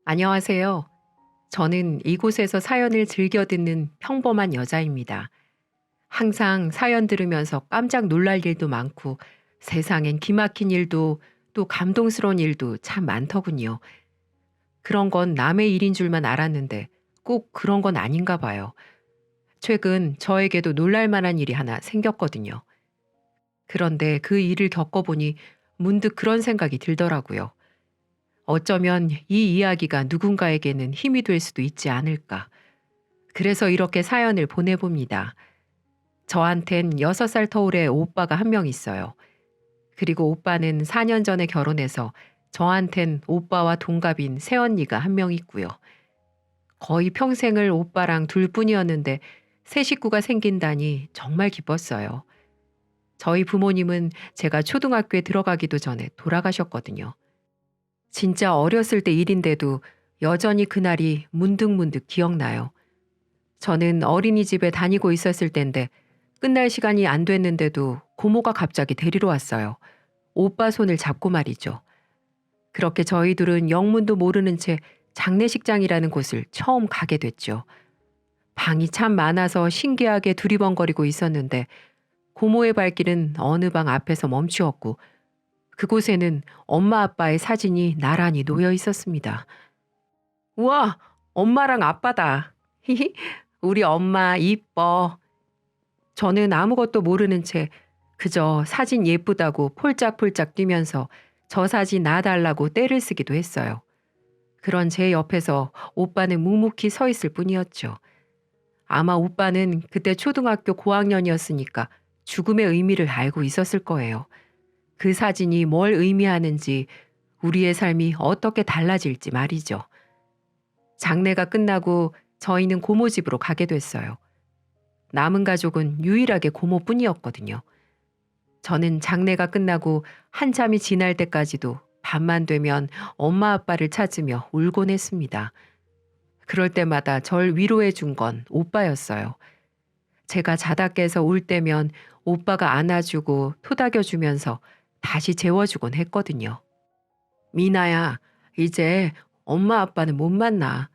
안녕하세요. 저는 이곳에서 사연을 즐겨 듣는 평범한 여자입니다. 항상 사연 들으면서 깜짝 놀랄 일도 많고 세상엔 기막힌 일도 또 감동스러운 일도 참 많더군요. 그런 건 남의 일인 줄만 알았는데 꼭 그런 건 아닌가 봐요. 최근 저에게도 놀랄 만한 일이 하나 생겼거든요. 그런데 그 일을 겪어보니 문득 그런 생각이 들더라고요. 어쩌면 이 이야기가 누군가에게는 힘이 될 수도 있지 않을까. 그래서 이렇게 사연을 보내봅니다. 저한텐 6살 터울의 오빠가 한 명 있어요. 그리고 오빠는 4년 전에 결혼해서 저한텐 오빠와 동갑인 새언니가 한 명 있고요. 거의 평생을 오빠랑 둘뿐이었는데 새 식구가 생긴다니 정말 기뻤어요. 저희 부모님은 제가 초등학교에 들어가기도 전에 돌아가셨거든요. 진짜 어렸을 때 일인데도 여전히 그날이 문득문득 기억나요. 저는 어린이집에 다니고 있었을 때인데 끝날 시간이 안 됐는데도 고모가 갑자기 데리러 왔어요. 오빠 손을 잡고 말이죠. 그렇게 저희 둘은 영문도 모르는 채 장례식장이라는 곳을 처음 가게 됐죠. 방이 참 많아서 신기하게 두리번거리고 있었는데 고모의 발길은 어느 방 앞에서 멈추었고 그곳에는 엄마 아빠의 사진이 나란히 놓여 있었습니다. 우와, 엄마랑 아빠다. 우리 엄마 이뻐. 저는 아무것도 모르는 채 그저 사진 예쁘다고 폴짝폴짝 뛰면서 저 사진 놔달라고 떼를 쓰기도 했어요. 그런 제 옆에서 오빠는 묵묵히 서 있을 뿐이었죠. 아마 오빠는 그때 초등학교 고학년이었으니까 죽음의 의미를 알고 있었을 거예요. 그 사진이 뭘 의미하는지, 우리의 삶이 어떻게 달라질지 말이죠. 장례가 끝나고 저희는 고모 집으로 가게 됐어요. 남은 가족은 유일하게 고모뿐이었거든요. 저는 장례가 끝나고 한참이 지날 때까지도 밤만 되면 엄마 아빠를 찾으며 울곤 했습니다. 그럴 때마다 절 위로해 준 건 오빠였어요. 제가 자다 깨서 울 때면 오빠가 안아주고 토닥여주면서 다시 재워주곤 했거든요. 미나야, 이제 엄마 아빠는 못 만나.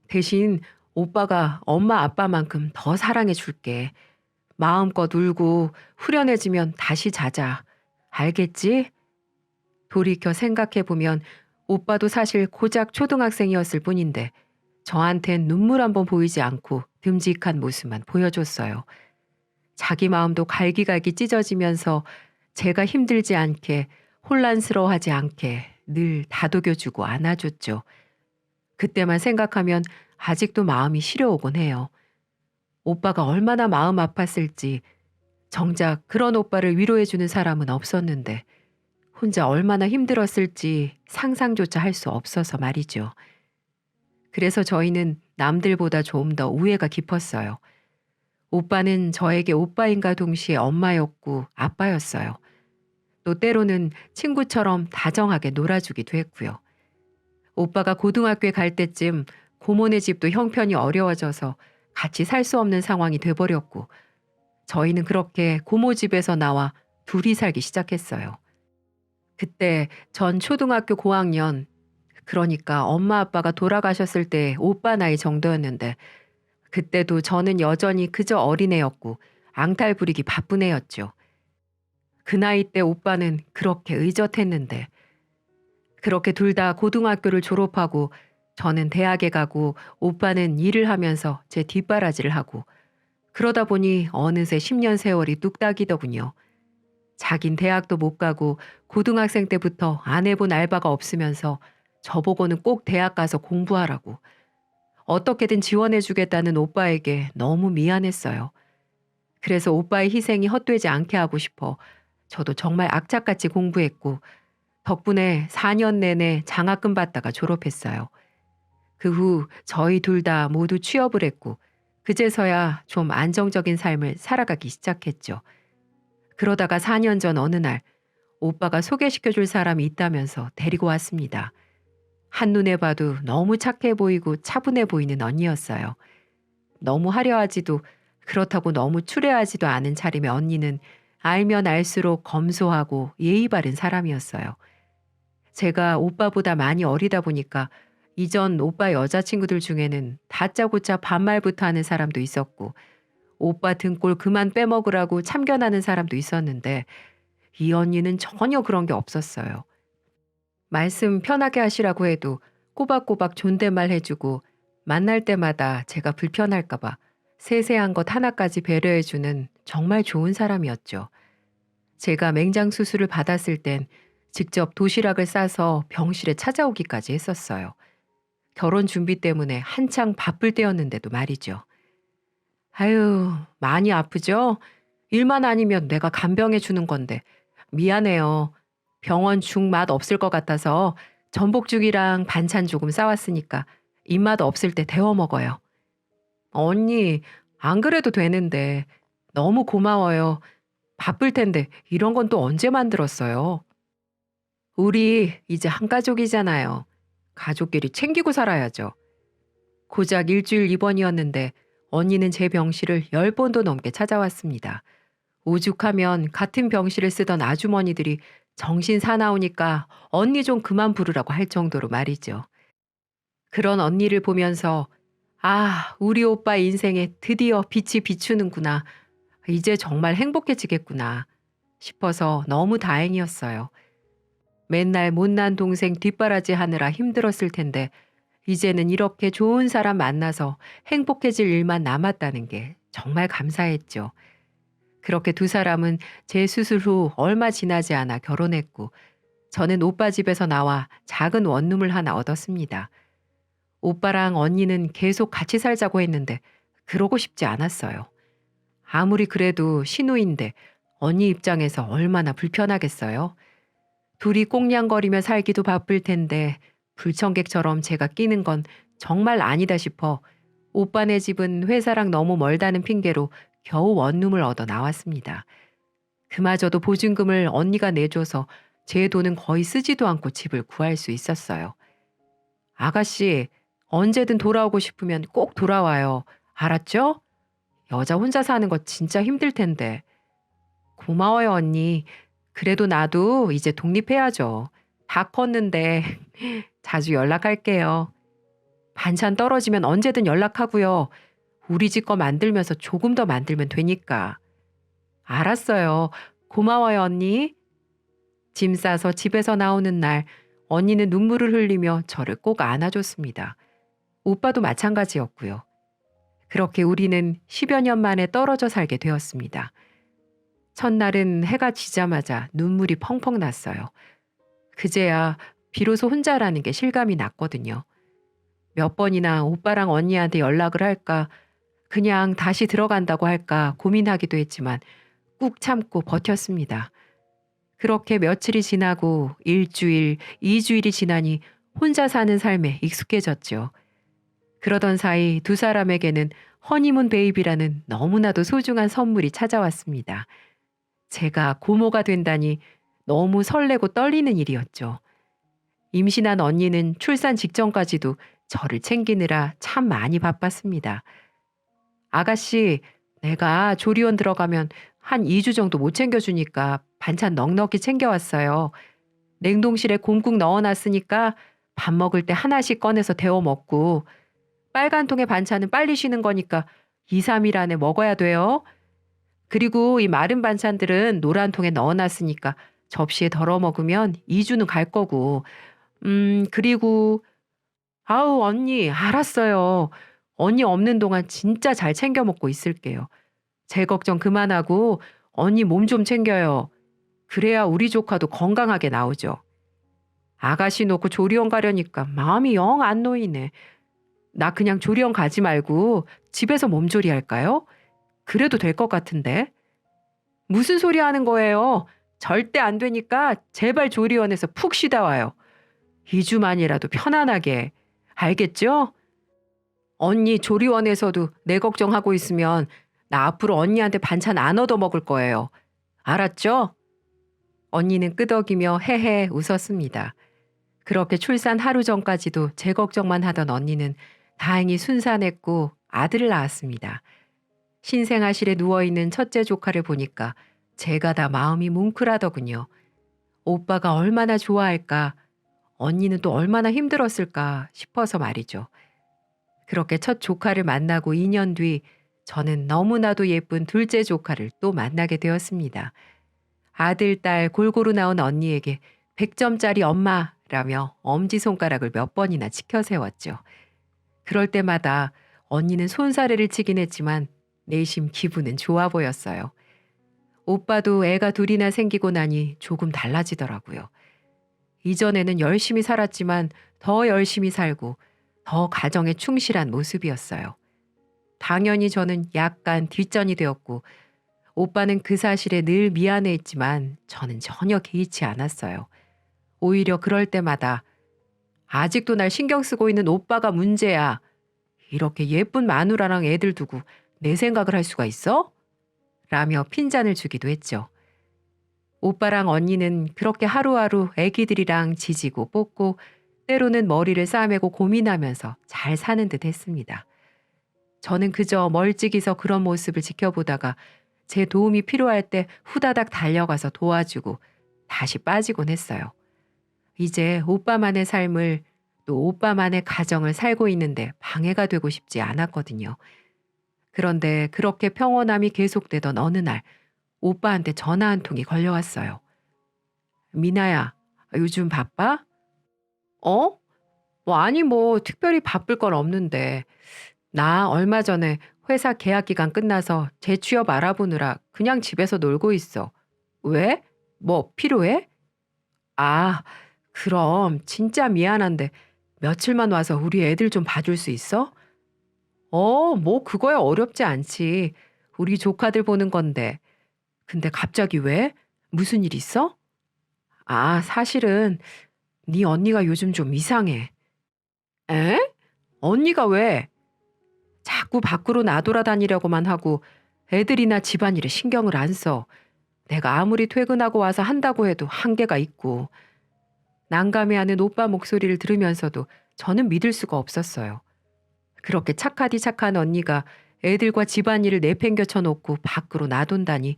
대신 오빠가 엄마 아빠만큼 더 사랑해 줄게. 마음껏 울고 후련해지면 다시 자자. 알겠지? 돌이켜 생각해보면 오빠도 사실 고작 초등학생이었을 뿐인데 저한텐 눈물 한 번 보이지 않고 듬직한 모습만 보여줬어요. 자기 마음도 갈기갈기 찢어지면서 제가 힘들지 않게 혼란스러워하지 않게 늘 다독여주고 안아줬죠. 그때만 생각하면 아직도 마음이 시려오곤 해요. 오빠가 얼마나 마음 아팠을지 정작 그런 오빠를 위로해주는 사람은 없었는데 혼자 얼마나 힘들었을지 상상조차 할 수 없어서 말이죠. 그래서 저희는 남들보다 좀 더 우애가 깊었어요. 오빠는 저에게 오빠인가 동시에 엄마였고 아빠였어요. 또 때로는 친구처럼 다정하게 놀아주기도 했고요. 오빠가 고등학교에 갈 때쯤 고모네 집도 형편이 어려워져서 같이 살 수 없는 상황이 돼버렸고 저희는 그렇게 고모 집에서 나와 둘이 살기 시작했어요. 그때 전 초등학교 고학년, 그러니까 엄마 아빠가 돌아가셨을 때 오빠 나이 정도였는데 그때도 저는 여전히 그저 어린애였고 앙탈 부리기 바쁜 애였죠. 그 나이 때 오빠는 그렇게 의젓했는데 그렇게 둘 다 고등학교를 졸업하고 저는 대학에 가고 오빠는 일을 하면서 제 뒷바라지를 하고 그러다 보니 어느새 10년 세월이 뚝딱이더군요. 자긴 대학도 못 가고 고등학생 때부터 안 해본 알바가 없으면서 저보고는 꼭 대학 가서 공부하라고 어떻게든 지원해주겠다는 오빠에게 너무 미안했어요. 그래서 오빠의 희생이 헛되지 않게 하고 싶어 저도 정말 악착같이 공부했고 덕분에 4년 내내 장학금 받다가 졸업했어요. 그 후 저희 둘 다 모두 취업을 했고 그제서야 좀 안정적인 삶을 살아가기 시작했죠. 그러다가 4년 전 어느 날 오빠가 소개시켜줄 사람이 있다면서 데리고 왔습니다. 한눈에 봐도 너무 착해 보이고 차분해 보이는 언니였어요. 너무 화려하지도 그렇다고 너무 추레하지도 않은 차림의 언니는 알면 알수록 검소하고 예의 바른 사람이었어요. 제가 오빠보다 많이 어리다 보니까 이전 오빠 여자친구들 중에는 다짜고짜 반말부터 하는 사람도 있었고 오빠 등골 그만 빼먹으라고 참견하는 사람도 있었는데 이 언니는 전혀 그런 게 없었어요. 말씀 편하게 하시라고 해도 꼬박꼬박 존댓말 해주고 만날 때마다 제가 불편할까봐 세세한 것 하나까지 배려해주는 정말 좋은 사람이었죠. 제가 맹장 수술을 받았을 땐 직접 도시락을 싸서 병실에 찾아오기까지 했었어요. 결혼 준비 때문에 한창 바쁠 때였는데도 말이죠. 아유, 많이 아프죠? 일만 아니면 내가 간병해 주는 건데 미안해요. 병원 죽 맛 없을 것 같아서 전복죽이랑 반찬 조금 싸왔으니까 입맛 없을 때 데워 먹어요. 언니, 안 그래도 되는데 너무 고마워요. 바쁠 텐데 이런 건 또 언제 만들었어요? 우리 이제 한 가족이잖아요. 가족끼리 챙기고 살아야죠. 고작 일주일 입원이었는데 언니는 제 병실을 10번도 넘게 찾아왔습니다. 오죽하면 같은 병실을 쓰던 아주머니들이 정신 사나우니까 언니 좀 그만 부르라고 할 정도로 말이죠. 그런 언니를 보면서 아, 우리 오빠 인생에 드디어 빛이 비추는구나. 이제 정말 행복해지겠구나 싶어서 너무 다행이었어요. 맨날 못난 동생 뒷바라지 하느라 힘들었을 텐데 이제는 이렇게 좋은 사람 만나서 행복해질 일만 남았다는 게 정말 감사했죠. 그렇게 두 사람은 제 수술 후 얼마 지나지 않아 결혼했고 저는 오빠 집에서 나와 작은 원룸을 하나 얻었습니다. 오빠랑 언니는 계속 같이 살자고 했는데 그러고 싶지 않았어요. 아무리 그래도 신우인데 언니 입장에서 얼마나 불편하겠어요. 둘이 꽁냥거리며 살기도 바쁠 텐데 불청객처럼 제가 끼는 건 정말 아니다 싶어 오빠네 집은 회사랑 너무 멀다는 핑계로 겨우 원룸을 얻어 나왔습니다. 그마저도 보증금을 언니가 내줘서 제 돈은 거의 쓰지도 않고 집을 구할 수 있었어요. 아가씨, 언제든 돌아오고 싶으면 꼭 돌아와요. 알았죠? 여자 혼자 사는 거 진짜 힘들 텐데. 고마워요, 언니. 그래도 나도 이제 독립해야죠. 다 컸는데 자주 연락할게요. 반찬 떨어지면 언제든 연락하고요. 우리 집 거 만들면서 조금 더 만들면 되니까. 알았어요. 고마워요, 언니. 짐 싸서 집에서 나오는 날 언니는 눈물을 흘리며 저를 꼭 안아줬습니다. 오빠도 마찬가지였고요. 그렇게 우리는 10여 년 만에 떨어져 살게 되었습니다. 첫날은 해가 지자마자 눈물이 펑펑 났어요. 그제야 비로소 혼자라는 게 실감이 났거든요. 몇 번이나 오빠랑 언니한테 연락을 할까, 그냥 다시 들어간다고 할까 고민하기도 했지만 꾹 참고 버텼습니다. 그렇게 며칠이 지나고 일주일, 2주일이 지나니 혼자 사는 삶에 익숙해졌죠. 그러던 사이 두 사람에게는 허니문 베이비라는 너무나도 소중한 선물이 찾아왔습니다. 제가 고모가 된다니 너무 설레고 떨리는 일이었죠. 임신한 언니는 출산 직전까지도 저를 챙기느라 참 많이 바빴습니다. 아가씨, 내가 조리원 들어가면 한 2주 정도 못 챙겨주니까 반찬 넉넉히 챙겨왔어요. 냉동실에 곰국 넣어놨으니까 밥 먹을 때 하나씩 꺼내서 데워 먹고 빨간 통에 반찬은 빨리 쉬는 거니까 2, 3일 안에 먹어야 돼요. 그리고 이 마른 반찬들은 노란 통에 넣어놨으니까 접시에 덜어 먹으면 2주는 갈 거고 그리고 아우 언니 알았어요. 언니 없는 동안 진짜 잘 챙겨 먹고 있을게요. 제 걱정 그만하고 언니 몸 좀 챙겨요. 그래야 우리 조카도 건강하게 나오죠. 아가씨 놓고 조리원 가려니까 마음이 영 안 놓이네. 나 그냥 조리원 가지 말고 집에서 몸조리 할까요? 그래도 될 것 같은데. 무슨 소리 하는 거예요? 절대 안 되니까 제발 조리원에서 푹 쉬다 와요. 2주만이라도 편안하게. 알겠죠? 언니 조리원에서도 내 걱정하고 있으면 나 앞으로 언니한테 반찬 안 얻어 먹을 거예요. 알았죠? 언니는 끄덕이며 헤헤 웃었습니다. 그렇게 출산 하루 전까지도 제 걱정만 하던 언니는 다행히 순산했고 아들을 낳았습니다. 신생아실에 누워있는 첫째 조카를 보니까 제가 다 마음이 뭉클하더군요. 오빠가 얼마나 좋아할까. 언니는 또 얼마나 힘들었을까 싶어서 말이죠. 그렇게 첫 조카를 만나고 2년 뒤 저는 너무나도 예쁜 둘째 조카를 또 만나게 되었습니다. 아들, 딸 골고루 나온 언니에게 100점짜리 엄마라며 엄지손가락을 몇 번이나 치켜 세웠죠. 그럴 때마다 언니는 손사래를 치긴 했지만 내심 기분은 좋아 보였어요. 오빠도 애가 둘이나 생기고 나니 조금 달라지더라고요. 이전에는 열심히 살았지만 더 열심히 살고 더 가정에 충실한 모습이었어요. 당연히 저는 약간 뒷전이 되었고 오빠는 그 사실에 늘 미안해했지만 저는 전혀 개의치 않았어요. 오히려 그럴 때마다 아직도 날 신경 쓰고 있는 오빠가 문제야. 이렇게 예쁜 마누라랑 애들 두고 내 생각을 할 수가 있어? 라며 핀잔을 주기도 했죠. 오빠랑 언니는 그렇게 하루하루 애기들이랑 지지고 볶고 때로는 머리를 싸매고 고민하면서 잘 사는 듯 했습니다. 저는 그저 멀찍이서 그런 모습을 지켜보다가 제 도움이 필요할 때 후다닥 달려가서 도와주고 다시 빠지곤 했어요. 이제 오빠만의 삶을 또 오빠만의 가정을 살고 있는데 방해가 되고 싶지 않았거든요. 그런데 그렇게 평온함이 계속되던 어느 날 오빠한테 전화 한 통이 걸려왔어요. 미나야, 요즘 바빠? 어? 아니 특별히 바쁠 건 없는데 나 얼마 전에 회사 계약 기간 끝나서 재취업 알아보느라 그냥 집에서 놀고 있어. 왜? 뭐 필요해? 아, 그럼 진짜 미안한데 며칠만 와서 우리 애들 좀 봐줄 수 있어? 그거야 어렵지 않지. 우리 조카들 보는 건데. 근데 갑자기 왜? 무슨 일 있어? 아, 사실은 네 언니가 요즘 좀 이상해. 에? 언니가 왜? 자꾸 밖으로 나돌아다니려고만 하고 애들이나 집안일에 신경을 안 써. 내가 아무리 퇴근하고 와서 한다고 해도 한계가 있고. 난감해하는 오빠 목소리를 들으면서도 저는 믿을 수가 없었어요. 그렇게 착하디 착한 언니가 애들과 집안일을 내팽겨쳐 놓고 밖으로 나돈다니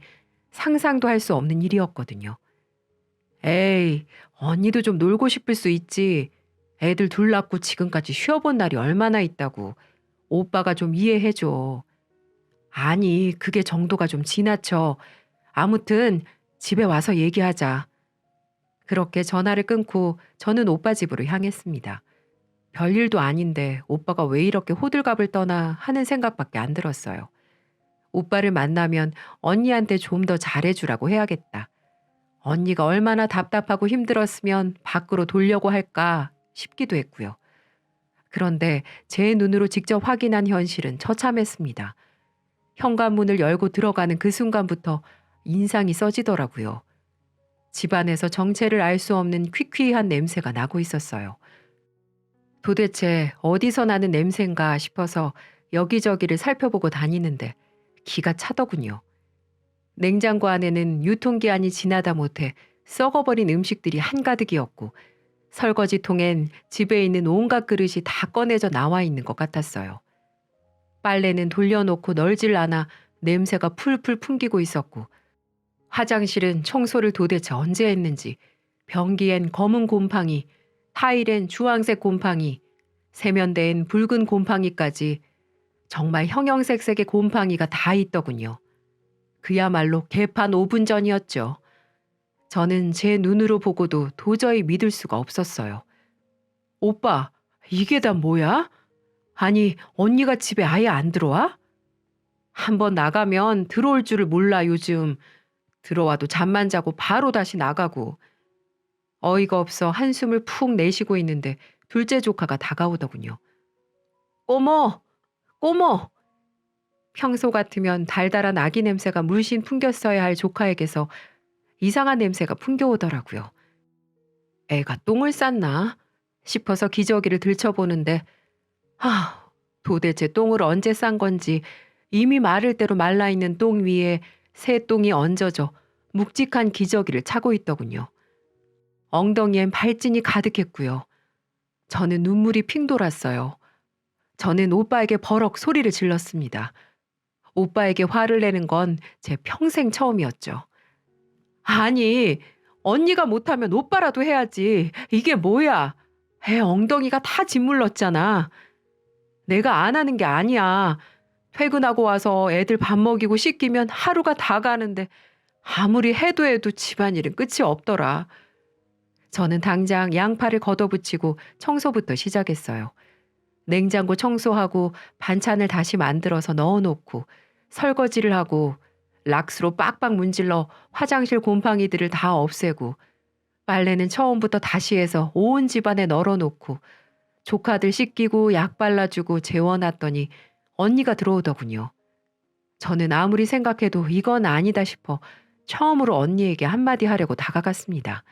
상상도 할 수 없는 일이었거든요. 에이, 언니도 좀 놀고 싶을 수 있지. 애들 둘 낳고 지금까지 쉬어본 날이 얼마나 있다고. 오빠가 좀 이해해줘. 아니, 그게 정도가 좀 지나쳐. 아무튼 집에 와서 얘기하자. 그렇게 전화를 끊고 저는 오빠 집으로 향했습니다. 별일도 아닌데 오빠가 왜 이렇게 호들갑을 떠나 하는 생각밖에 안 들었어요. 오빠를 만나면 언니한테 좀 더 잘해주라고 해야겠다. 언니가 얼마나 답답하고 힘들었으면 밖으로 돌려고 할까 싶기도 했고요. 그런데 제 눈으로 직접 확인한 현실은 처참했습니다. 현관문을 열고 들어가는 그 순간부터 인상이 써지더라고요. 집안에서 정체를 알 수 없는 퀴퀴한 냄새가 나고 있었어요. 도대체 어디서 나는 냄새인가 싶어서 여기저기를 살펴보고 다니는데 기가 차더군요. 냉장고 안에는 유통기한이 지나다 못해 썩어버린 음식들이 한가득이었고 설거지통엔 집에 있는 온갖 그릇이 다 꺼내져 나와 있는 것 같았어요. 빨래는 돌려놓고 널질 않아 냄새가 풀풀 풍기고 있었고 화장실은 청소를 도대체 언제 했는지 변기엔 검은 곰팡이, 타일엔 주황색 곰팡이, 세면대엔 붉은 곰팡이까지 정말 형형색색의 곰팡이가 다 있더군요. 그야말로 개판 5분 전이었죠. 저는 제 눈으로 보고도 도저히 믿을 수가 없었어요. 오빠, 이게 다 뭐야? 아니, 언니가 집에 아예 안 들어와? 한번 나가면 들어올 줄을 몰라 요즘. 들어와도 잠만 자고 바로 다시 나가고. 어이가 없어 한숨을 푹 내쉬고 있는데 둘째 조카가 다가오더군요. 꼬모! 꼬모! 평소 같으면 달달한 아기 냄새가 물씬 풍겼어야 할 조카에게서 이상한 냄새가 풍겨오더라고요. 애가 똥을 쌌나 싶어서 기저귀를 들춰보는데 도대체 똥을 언제 싼 건지 이미 마를 대로 말라있는 똥 위에 새 똥이 얹어져 묵직한 기저귀를 차고 있더군요. 엉덩이엔 발진이 가득했고요. 저는 눈물이 핑 돌았어요. 저는 오빠에게 버럭 소리를 질렀습니다. 오빠에게 화를 내는 건 제 평생 처음이었죠. 아니, 언니가 못하면 오빠라도 해야지. 이게 뭐야? 애 엉덩이가 다 짓물렀잖아. 내가 안 하는 게 아니야. 퇴근하고 와서 애들 밥 먹이고 씻기면 하루가 다 가는데 아무리 해도 집안일은 끝이 없더라. 저는 당장 양파를 걷어붙이고 청소부터 시작했어요. 냉장고 청소하고 반찬을 다시 만들어서 넣어놓고 설거지를 하고 락스로 빡빡 문질러 화장실 곰팡이들을 다 없애고 빨래는 처음부터 다시 해서 온 집안에 널어놓고 조카들 씻기고 약 발라주고 재워놨더니 언니가 들어오더군요. 저는 아무리 생각해도 이건 아니다 싶어 처음으로 언니에게 한마디 하려고 다가갔습니다.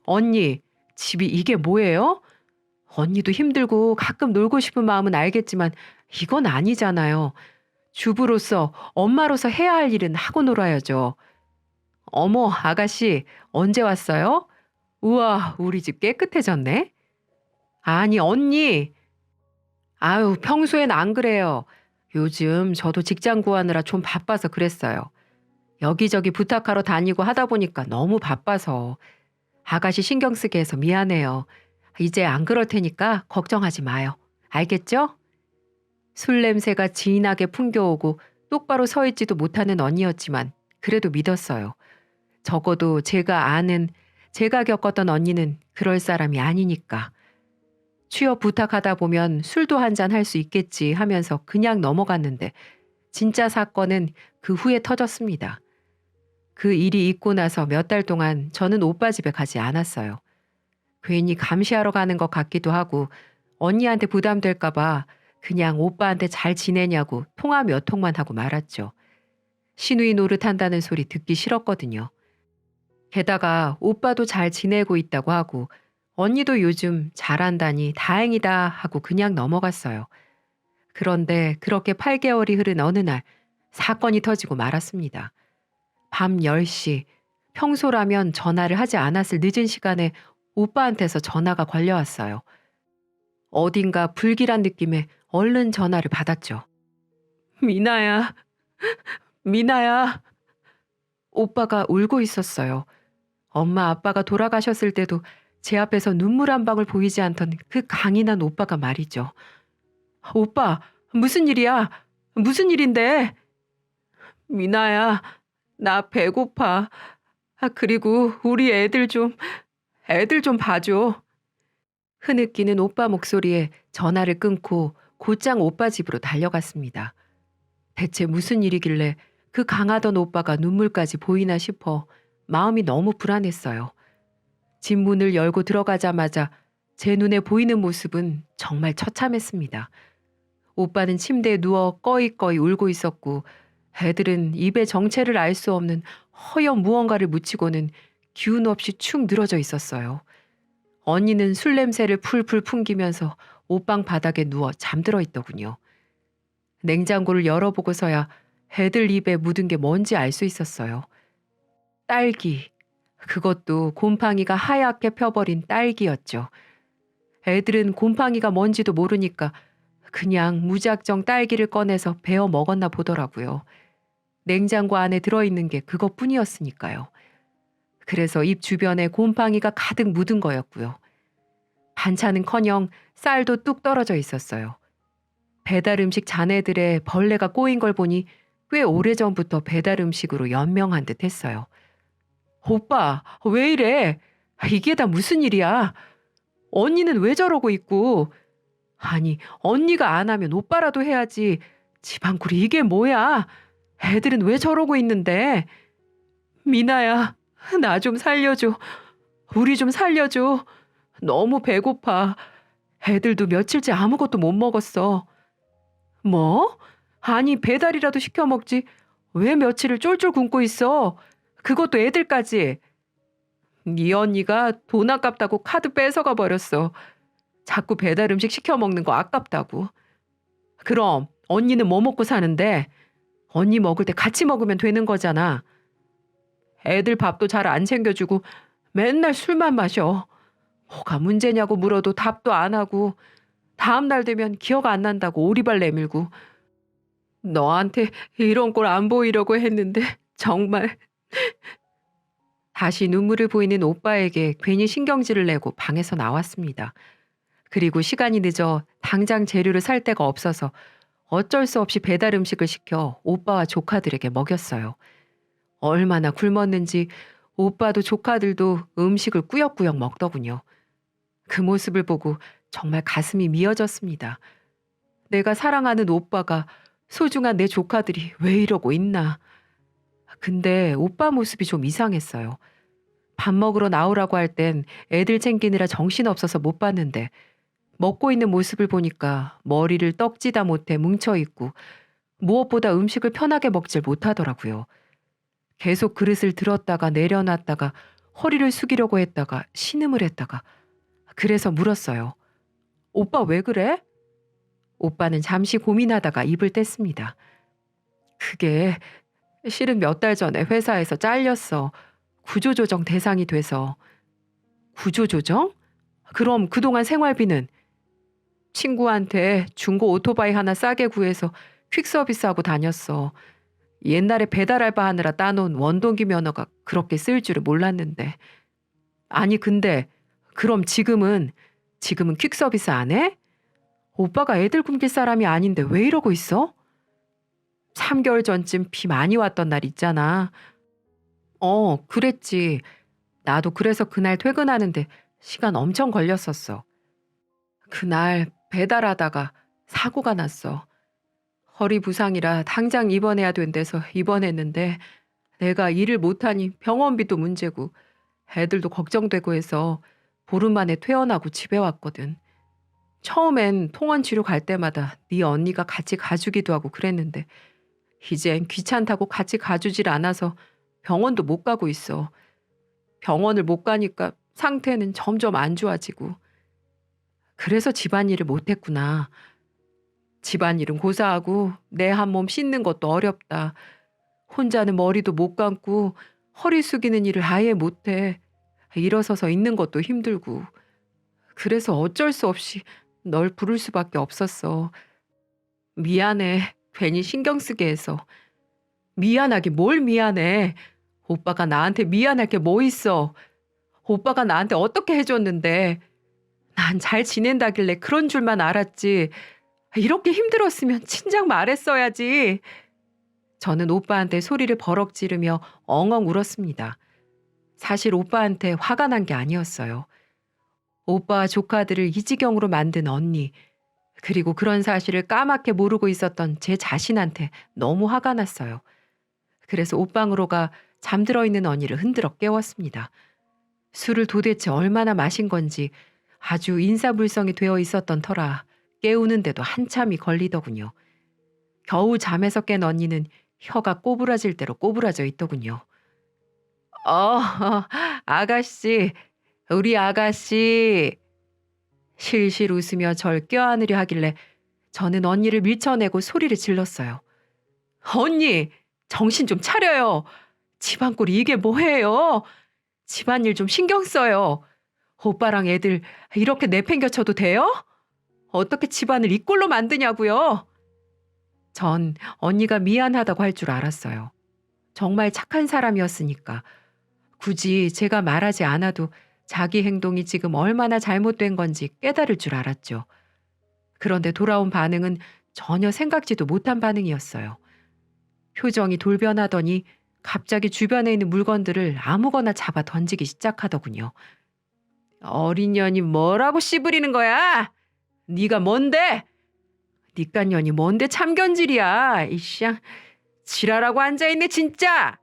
언니, 집이 이게 뭐예요? 언니도 힘들고 가끔 놀고 싶은 마음은 알겠지만 이건 아니잖아요. 주부로서, 엄마로서 해야 할 일은 하고 놀아야죠. 어머, 아가씨, 언제 왔어요? 우와, 우리 집 깨끗해졌네? 아니, 언니. 아유, 평소엔 안 그래요. 요즘 저도 직장 구하느라 좀 바빠서 그랬어요. 여기저기 부탁하러 다니고 하다 보니까 너무 바빠서. 아가씨 신경 쓰게 해서 미안해요. 이제 안 그럴 테니까 걱정하지 마요. 알겠죠? 술 냄새가 진하게 풍겨오고 똑바로 서 있지도 못하는 언니였지만 그래도 믿었어요. 적어도 제가 아는, 제가 겪었던 언니는 그럴 사람이 아니니까. 취업 부탁하다 보면 술도 한잔 할 수 있겠지 하면서 그냥 넘어갔는데 진짜 사건은 그 후에 터졌습니다. 그 일이 있고 나서 몇 달 동안 저는 오빠 집에 가지 않았어요. 괜히 감시하러 가는 것 같기도 하고 언니한테 부담될까 봐 그냥 오빠한테 잘 지내냐고 통화 몇 통만 하고 말았죠. 시누이 노릇한다는 소리 듣기 싫었거든요. 게다가 오빠도 잘 지내고 있다고 하고 언니도 요즘 잘한다니 다행이다 하고 그냥 넘어갔어요. 그런데 그렇게 8개월이 흐른 어느 날 사건이 터지고 말았습니다. 밤 10시, 평소라면 전화를 하지 않았을 늦은 시간에 오빠한테서 전화가 걸려왔어요. 어딘가 불길한 느낌에 얼른 전화를 받았죠. 미나야, 미나야. 오빠가 울고 있었어요. 엄마 아빠가 돌아가셨을 때도 제 앞에서 눈물 한 방울 보이지 않던 그 강인한 오빠가 말이죠. 오빠, 무슨 일이야? 무슨 일인데? 미나야, 나 배고파. 그리고 우리 애들 좀 봐줘. 흐느끼는 오빠 목소리에 전화를 끊고 곧장 오빠 집으로 달려갔습니다. 대체 무슨 일이길래 그 강하던 오빠가 눈물까지 보이나 싶어 마음이 너무 불안했어요. 집 문을 열고 들어가자마자 제 눈에 보이는 모습은 정말 처참했습니다. 오빠는 침대에 누워 꺼이꺼이 울고 있었고 애들은 입에 정체를 알 수 없는 허연 무언가를 묻히고는 기운 없이 축 늘어져 있었어요. 언니는 술 냄새를 풀풀 풍기면서 옷방 바닥에 누워 잠들어 있더군요. 냉장고를 열어보고서야 애들 입에 묻은 게 뭔지 알 수 있었어요. 딸기. 그것도 곰팡이가 하얗게 펴버린 딸기였죠. 애들은 곰팡이가 뭔지도 모르니까 그냥 무작정 딸기를 꺼내서 베어 먹었나 보더라고요. 냉장고 안에 들어있는 게 그것뿐이었으니까요. 그래서 입 주변에 곰팡이가 가득 묻은 거였고요. 반찬은커녕 쌀도 뚝 떨어져 있었어요. 배달 음식 잔애들의 벌레가 꼬인 걸 보니 꽤 오래전부터 배달 음식으로 연명한 듯 했어요. 오빠, 왜 이래? 이게 다 무슨 일이야? 언니는 왜 저러고 있고? 아니, 언니가 안 하면 오빠라도 해야지. 집안꿀이 이게 뭐야? 애들은 왜 저러고 있는데? 미나야, 나 좀 살려줘. 우리 좀 살려줘. 너무 배고파. 애들도 며칠째 아무것도 못 먹었어. 뭐? 아니, 배달이라도 시켜 먹지. 왜 며칠을 쫄쫄 굶고 있어? 그것도 애들까지. 네 언니가 돈 아깝다고 카드 뺏어가 버렸어. 자꾸 배달 음식 시켜 먹는 거 아깝다고. 그럼 언니는 뭐 먹고 사는데? 언니 먹을 때 같이 먹으면 되는 거잖아. 애들 밥도 잘 안 챙겨주고 맨날 술만 마셔. 뭐가 문제냐고 물어도 답도 안 하고 다음 날 되면 기억 안 난다고 오리발 내밀고. 너한테 이런 꼴 안 보이려고 했는데 정말. 다시 눈물을 보이는 오빠에게 괜히 신경질을 내고 방에서 나왔습니다. 그리고 시간이 늦어 당장 재료를 살 데가 없어서 어쩔 수 없이 배달 음식을 시켜 오빠와 조카들에게 먹였어요. 얼마나 굶었는지 오빠도 조카들도 음식을 꾸역꾸역 먹더군요. 그 모습을 보고 정말 가슴이 미어졌습니다. 내가 사랑하는 오빠가, 소중한 내 조카들이 왜 이러고 있나. 근데 오빠 모습이 좀 이상했어요. 밥 먹으러 나오라고 할 땐 애들 챙기느라 정신없어서 못 봤는데 먹고 있는 모습을 보니까 머리를 떡지다 못해 뭉쳐있고 무엇보다 음식을 편하게 먹질 못하더라고요. 계속 그릇을 들었다가 내려놨다가 허리를 숙이려고 했다가 신음을 했다가. 그래서 물었어요. 오빠 왜 그래? 오빠는 잠시 고민하다가 입을 뗐습니다. 그게 실은 몇 달 전에 회사에서 잘렸어. 구조조정 대상이 돼서. 구조조정? 그럼 그동안 생활비는? 친구한테 중고 오토바이 하나 싸게 구해서 퀵서비스하고 다녔어. 옛날에 배달 알바 하느라 따놓은 원동기 면허가 그렇게 쓸 줄을 몰랐는데. 아니 근데 그럼 지금은 퀵서비스 안 해? 오빠가 애들 굶길 사람이 아닌데 왜 이러고 있어? 3개월 전쯤 비 많이 왔던 날 있잖아. 그랬지. 나도 그래서 그날 퇴근하는데 시간 엄청 걸렸었어. 그날 배달하다가 사고가 났어. 허리 부상이라 당장 입원해야 된대서 입원했는데 내가 일을 못하니 병원비도 문제고 애들도 걱정되고 해서 보름 만에 퇴원하고 집에 왔거든. 처음엔 통원 치료 갈 때마다 네 언니가 같이 가주기도 하고 그랬는데 이젠 귀찮다고 같이 가주질 않아서 병원도 못 가고 있어. 병원을 못 가니까 상태는 점점 안 좋아지고. 그래서 집안일을 못했구나. 집안일은 고사하고 내 한 몸 씻는 것도 어렵다. 혼자는 머리도 못 감고 허리 숙이는 일을 아예 못해. 일어서서 있는 것도 힘들고. 그래서 어쩔 수 없이 널 부를 수밖에 없었어. 미안해. 괜히 신경 쓰게 해서. 미안하기 뭘 미안해. 오빠가 나한테 미안할 게 뭐 있어. 오빠가 나한테 어떻게 해줬는데. 난 잘 지낸다길래 그런 줄만 알았지. 이렇게 힘들었으면 진작 말했어야지. 저는 오빠한테 소리를 버럭 지르며 엉엉 울었습니다. 사실 오빠한테 화가 난 게 아니었어요. 오빠와 조카들을 이 지경으로 만든 언니, 그리고 그런 사실을 까맣게 모르고 있었던 제 자신한테 너무 화가 났어요. 그래서 옷방으로 가 잠들어 있는 언니를 흔들어 깨웠습니다. 술을 도대체 얼마나 마신 건지 아주 인사불성이 되어 있었던 터라 깨우는데도 한참이 걸리더군요. 겨우 잠에서 깬 언니는 혀가 꼬부라질 대로 꼬부라져 있더군요. 아가씨, 우리 아가씨. 실실 웃으며 절 껴안으려 하길래 저는 언니를 밀쳐내고 소리를 질렀어요. 언니, 정신 좀 차려요. 집안꼴이 이게 뭐예요? 집안일 좀 신경 써요. 오빠랑 애들 이렇게 내팽겨쳐도 돼요? 어떻게 집안을 이 꼴로 만드냐고요? 전 언니가 미안하다고 할 줄 알았어요. 정말 착한 사람이었으니까. 굳이 제가 말하지 않아도 자기 행동이 지금 얼마나 잘못된 건지 깨달을 줄 알았죠. 그런데 돌아온 반응은 전혀 생각지도 못한 반응이었어요. 표정이 돌변하더니 갑자기 주변에 있는 물건들을 아무거나 잡아 던지기 시작하더군요. 어린 년이 뭐라고 씨부리는 거야? 네가 뭔데? 니깟 년이 뭔데 참견질이야. 이씨야, 지랄하고 앉아있네 진짜.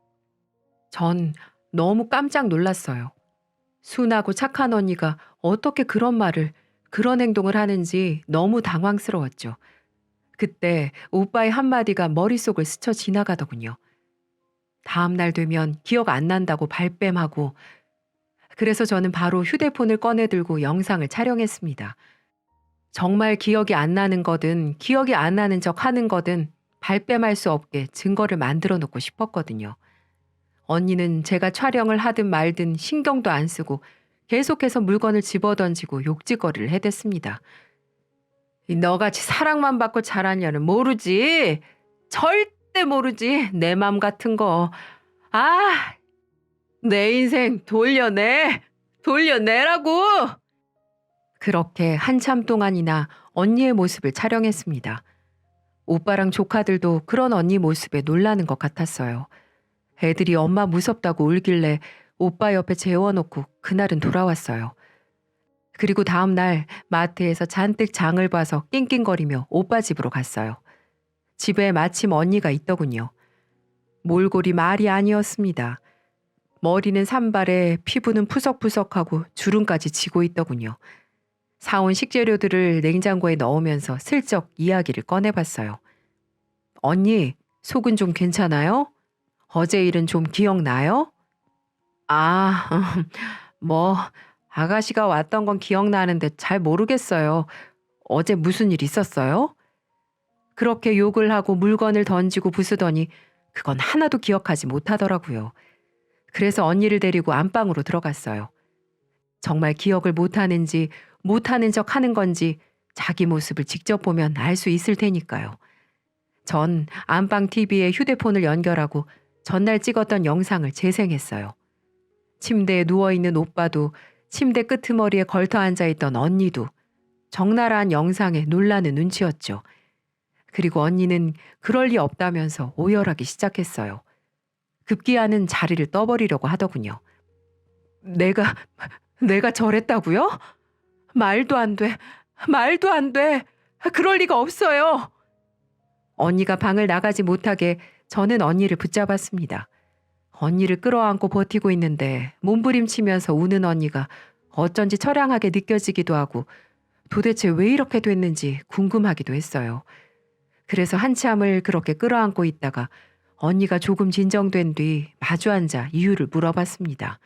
전 너무 깜짝 놀랐어요. 순하고 착한 언니가 어떻게 그런 말을, 그런 행동을 하는지 너무 당황스러웠죠. 그때 오빠의 한마디가 머릿속을 스쳐 지나가더군요. 다음 날 되면 기억 안 난다고 발뺌하고. 그래서 저는 바로 휴대폰을 꺼내들고 영상을 촬영했습니다. 정말 기억이 안 나는 거든 기억이 안 나는 척 하는 거든 발뺌할 수 없게 증거를 만들어 놓고 싶었거든요. 언니는 제가 촬영을 하든 말든 신경도 안 쓰고 계속해서 물건을 집어던지고 욕짓거리를 해댔습니다. 너같이 사랑만 받고 자란 년은 모르지. 절대 모르지. 내 맘 같은 거. 아! 내 인생 돌려내! 돌려내라고! 그렇게 한참 동안이나 언니의 모습을 촬영했습니다. 오빠랑 조카들도 그런 언니 모습에 놀라는 것 같았어요. 애들이 엄마 무섭다고 울길래 오빠 옆에 재워놓고 그날은 돌아왔어요. 그리고 다음 날 마트에서 잔뜩 장을 봐서 낑낑거리며 오빠 집으로 갔어요. 집에 마침 언니가 있더군요. 몰골이 말이 아니었습니다. 머리는 산발에 피부는 푸석푸석하고 주름까지 지고 있더군요. 사온 식재료들을 냉장고에 넣으면서 슬쩍 이야기를 꺼내봤어요. 언니, 속은 좀 괜찮아요? 어제 일은 좀 기억나요? 아, 뭐, 아가씨가 왔던 건 기억나는데 잘 모르겠어요. 어제 무슨 일 있었어요? 그렇게 욕을 하고 물건을 던지고 부수더니 그건 하나도 기억하지 못하더라고요. 그래서 언니를 데리고 안방으로 들어갔어요. 정말 기억을 못하는지 못하는 척 하는 건지 자기 모습을 직접 보면 알 수 있을 테니까요. 전 안방 TV에 휴대폰을 연결하고 전날 찍었던 영상을 재생했어요. 침대에 누워있는 오빠도 침대 끄트머리에 걸터 앉아있던 언니도 적나라한 영상에 놀라는 눈치였죠. 그리고 언니는 그럴 리 없다면서 오열하기 시작했어요. 급기야는 자리를 떠버리려고 하더군요. 내가 저랬다고요? 말도 안 돼. 말도 안 돼. 그럴 리가 없어요. 언니가 방을 나가지 못하게 저는 언니를 붙잡았습니다. 언니를 끌어안고 버티고 있는데 몸부림치면서 우는 언니가 어쩐지 처량하게 느껴지기도 하고 도대체 왜 이렇게 됐는지 궁금하기도 했어요. 그래서 한참을 그렇게 끌어안고 있다가 언니가 조금 진정된 뒤 마주 앉아 이유를 물어봤습니다.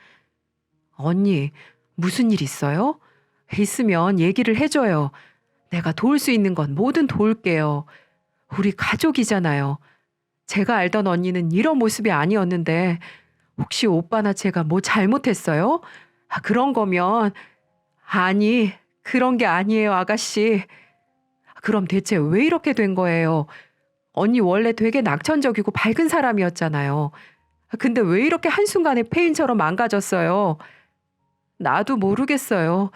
언니, 무슨 일 있어요? 있으면 얘기를 해줘요. 내가 도울 수 있는 건 뭐든 도울게요. 우리 가족이잖아요. 제가 알던 언니는 이런 모습이 아니었는데 혹시 오빠나 제가 뭐 잘못했어요? 그런 거면 아니, 그런 게 아니에요, 아가씨. 그럼 대체 왜 이렇게 된 거예요? 언니 원래 되게 낙천적이고 밝은 사람이었잖아요. 근데 왜 이렇게 한순간에 페인처럼 망가졌어요? 나도 모르겠어요.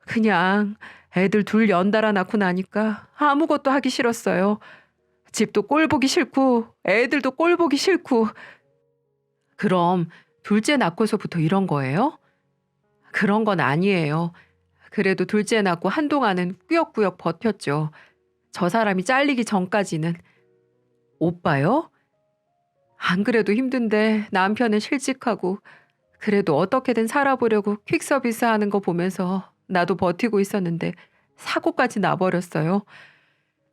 그냥 애들 둘 연달아 낳고 나니까 아무것도 하기 싫었어요. 집도 꼴 보기 싫고 애들도 꼴 보기 싫고. 그럼 둘째 낳고서부터 이런 거예요? 그런 건 아니에요. 그래도 둘째 낳고 한동안은 꾸역꾸역 버텼죠. 저 사람이 잘리기 전까지는. 오빠요? 안 그래도 힘든데 남편은 실직하고 그래도 어떻게든 살아보려고 퀵서비스 하는 거 보면서 나도 버티고 있었는데 사고까지 나버렸어요.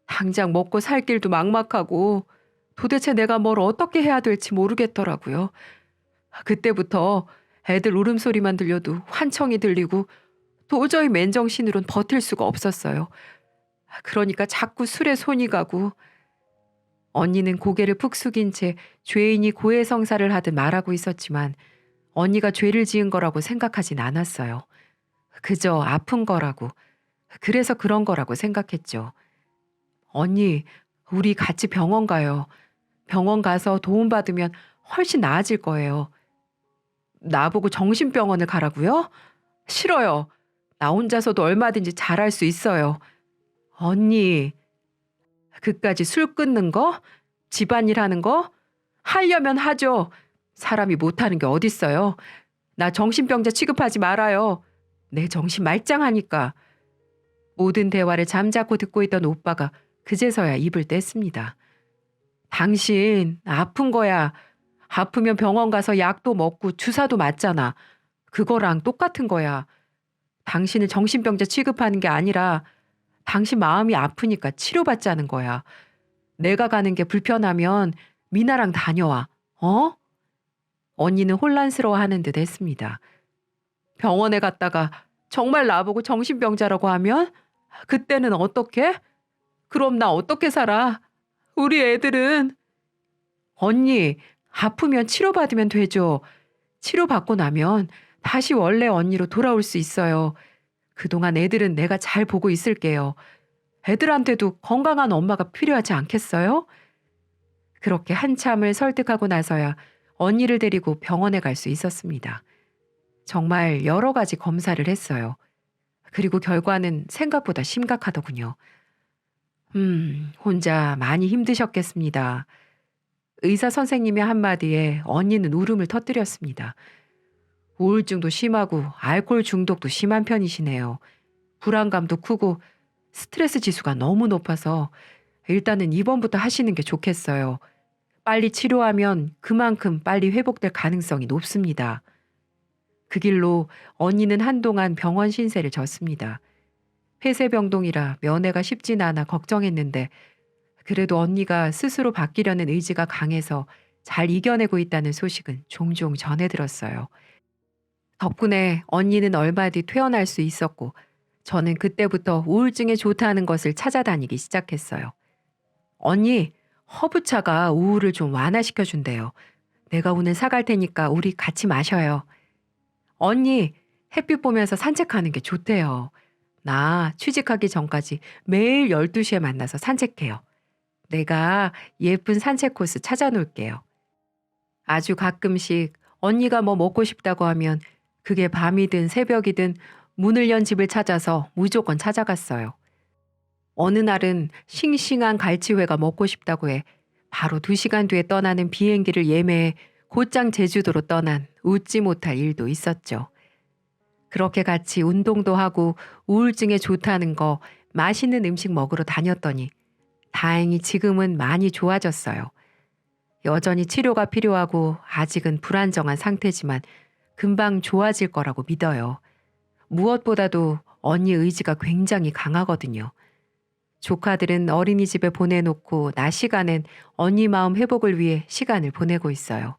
당장 먹고 살 길도 막막하고 도대체 내가 뭘 어떻게 해야 될지 모르겠더라고요. 그때부터 애들 울음소리만 들려도 환청이 들리고 도저히 맨정신으론 버틸 수가 없었어요. 그러니까 자꾸 술에 손이 가고. 언니는 고개를 푹 숙인 채 죄인이 고해성사를 하듯 말하고 있었지만 언니가 죄를 지은 거라고 생각하진 않았어요. 그저 아픈 거라고, 그래서 그런 거라고 생각했죠. 언니, 우리 같이 병원 가요. 병원 가서 도움받으면 훨씬 나아질 거예요. 나보고 정신병원을 가라고요? 싫어요. 나 혼자서도 얼마든지 잘할 수 있어요. 언니, 그까지 술 끊는 거? 집안일 하는 거? 하려면 하죠. 사람이 못하는 게 어딨어요. 나 정신병자 취급하지 말아요. 내 정신 말짱하니까. 모든 대화를 잠자코 듣고 있던 오빠가 그제서야 입을 뗐습니다. 당신 아픈 거야. 아프면 병원 가서 약도 먹고 주사도 맞잖아. 그거랑 똑같은 거야. 당신을 정신병자 취급하는 게 아니라 당신 마음이 아프니까 치료받자는 거야. 내가 가는 게 불편하면 미나랑 다녀와. 어? 언니는 혼란스러워하는 듯 했습니다. 병원에 갔다가 정말 나보고 정신병자라고 하면 그때는 어떻게? 그럼 나 어떻게 살아? 우리 애들은. 언니, 아프면 치료받으면 되죠. 치료받고 나면 다시 원래 언니로 돌아올 수 있어요. 그동안 애들은 내가 잘 보고 있을게요. 애들한테도 건강한 엄마가 필요하지 않겠어요? 그렇게 한참을 설득하고 나서야 언니를 데리고 병원에 갈 수 있었습니다. 정말 여러 가지 검사를 했어요. 그리고 결과는 생각보다 심각하더군요. 혼자 많이 힘드셨겠습니다. 의사 선생님의 한마디에 언니는 울음을 터뜨렸습니다. 우울증도 심하고 알코올 중독도 심한 편이시네요. 불안감도 크고 스트레스 지수가 너무 높아서 일단은 입원부터 하시는 게 좋겠어요. 빨리 치료하면 그만큼 빨리 회복될 가능성이 높습니다. 그 길로 언니는 한동안 병원 신세를 졌습니다. 폐쇄병동이라 면회가 쉽진 않아 걱정했는데 그래도 언니가 스스로 바뀌려는 의지가 강해서 잘 이겨내고 있다는 소식은 종종 전해 들었어요. 덕분에 언니는 얼마 뒤 퇴원할 수 있었고 저는 그때부터 우울증에 좋다는 것을 찾아다니기 시작했어요. 언니, 허브차가 우울을 좀 완화시켜 준대요. 내가 오늘 사갈 테니까 우리 같이 마셔요. 언니, 햇빛 보면서 산책하는 게 좋대요. 나 취직하기 전까지 매일 12시에 만나서 산책해요. 내가 예쁜 산책 코스 찾아놓을게요. 아주 가끔씩 언니가 뭐 먹고 싶다고 하면 그게 밤이든 새벽이든 문을 연 집을 찾아서 무조건 찾아갔어요. 어느 날은 싱싱한 갈치회가 먹고 싶다고 해 바로 2시간 뒤에 떠나는 비행기를 예매해 곧장 제주도로 떠난 웃지 못할 일도 있었죠. 그렇게 같이 운동도 하고 우울증에 좋다는 거 맛있는 음식 먹으러 다녔더니 다행히 지금은 많이 좋아졌어요. 여전히 치료가 필요하고 아직은 불안정한 상태지만 금방 좋아질 거라고 믿어요. 무엇보다도 언니 의지가 굉장히 강하거든요. 조카들은 어린이집에 보내놓고 낮 시간엔 언니 마음 회복을 위해 시간을 보내고 있어요.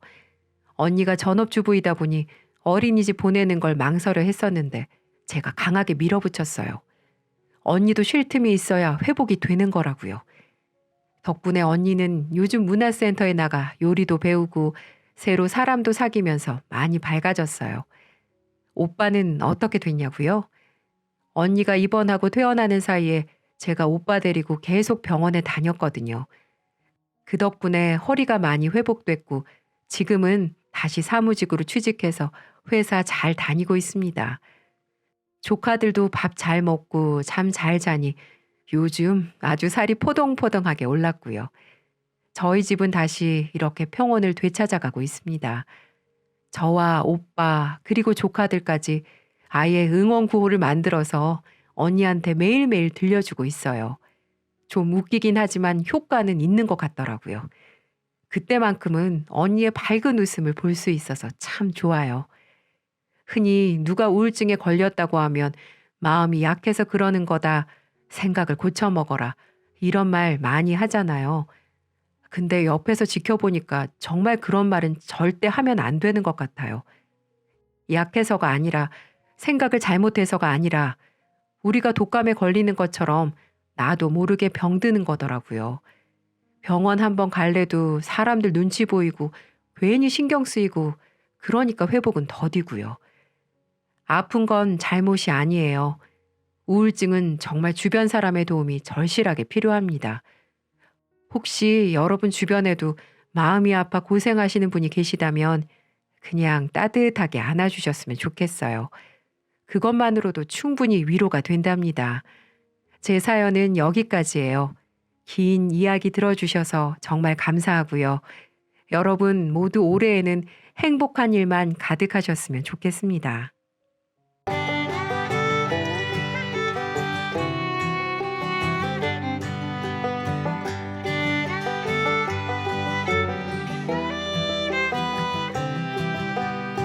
언니가 전업주부이다 보니 어린이집 보내는 걸 망설여 했었는데 제가 강하게 밀어붙였어요. 언니도 쉴 틈이 있어야 회복이 되는 거라고요. 덕분에 언니는 요즘 문화센터에 나가 요리도 배우고 새로 사람도 사귀면서 많이 밝아졌어요. 오빠는 어떻게 됐냐고요? 언니가 입원하고 퇴원하는 사이에 제가 오빠 데리고 계속 병원에 다녔거든요. 그 덕분에 허리가 많이 회복됐고 지금은 다시 사무직으로 취직해서 회사 잘 다니고 있습니다. 조카들도 밥 잘 먹고 잠 잘 자니 요즘 아주 살이 포동포동하게 올랐고요. 저희 집은 다시 이렇게 평온을 되찾아가고 있습니다. 저와 오빠 그리고 조카들까지 아예 응원 구호를 만들어서 언니한테 매일매일 들려주고 있어요. 좀 웃기긴 하지만 효과는 있는 것 같더라고요. 그때만큼은 언니의 밝은 웃음을 볼 수 있어서 참 좋아요. 흔히 누가 우울증에 걸렸다고 하면 마음이 약해서 그러는 거다, 생각을 고쳐먹어라, 이런 말 많이 하잖아요. 근데 옆에서 지켜보니까 정말 그런 말은 절대 하면 안 되는 것 같아요. 약해서가 아니라 생각을 잘못해서가 아니라 우리가 독감에 걸리는 것처럼 나도 모르게 병드는 거더라고요. 병원 한번 갈래도 사람들 눈치 보이고 괜히 신경 쓰이고 그러니까 회복은 더디고요. 아픈 건 잘못이 아니에요. 우울증은 정말 주변 사람의 도움이 절실하게 필요합니다. 혹시 여러분 주변에도 마음이 아파 고생하시는 분이 계시다면 그냥 따뜻하게 안아주셨으면 좋겠어요. 그것만으로도 충분히 위로가 된답니다. 제 사연은 여기까지예요. 긴 이야기 들어주셔서 정말 감사하고요. 여러분 모두 올해에는 행복한 일만 가득하셨으면 좋겠습니다.